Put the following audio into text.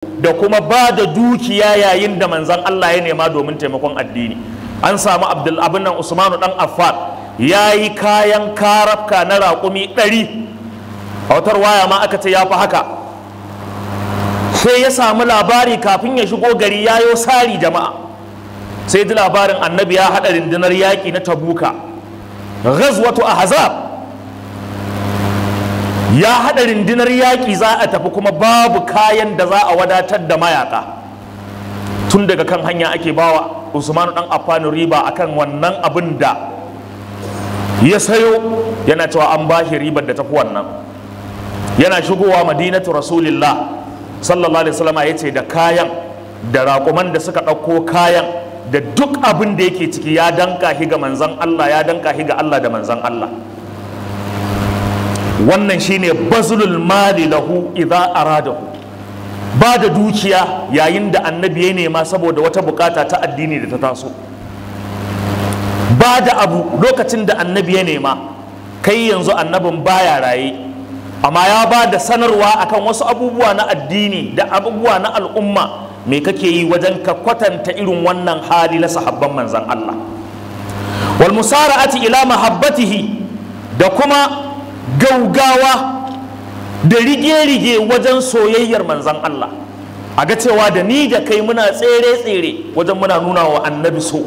da kuma ba da dukiya yayin da manzan Allah ya nema domin taimakon addini. An samu Usmanu dan Affan ya yi kayan karafka na raƙumi 100, a watar waya ma aka ce ya fi haka. Sai ya samu labari kafin ya shigo gari ya yo sari jama'a, sai ji labarin annabi ya haɗa rundunar yaƙi na Tabuka, ghazwatu Ahzab, ya haɗa rundunar yaƙi za a tafi kuma babu kayan da za a wadatar da mayaka. Tun daga kan hanya ake bawa Usmanu dan Affan riba akan wannan abin da ya sayo, yana cewa an bashi ribar da tafi wannan. Yana shigowa Madinatu Rasulillah sallallahu alaihi wasallam ya ce da kayan da raƙuman da suka ɗauko kayan da duk abin da yake ciki ya danka shi ga manzan Allah, ya danka shi ga Allah da manzan Allah. Wannan shine bazlul mali lahu idza aradahu, ba da dukiya yayin da annabi ya nema saboda wata bukata ta addini da ta taso. Ba da abu lokacin da annabi ya nema, kai yanzu annabin baya raye, amma ya ba da sanarwa akan wasu abubuwa na addini da abubuwa na al'umma. Me kake yi wajen ka kwatanta irin wannan hali na sahabban manzan Allah? Wal musara'ati ila mahabbatihi, da kuma gaugawa da rige-rige wajen soyayyar manzan Allah, a ga cewa da ni da kai muna tsere-tsere wajen muna nuna wa annabi so.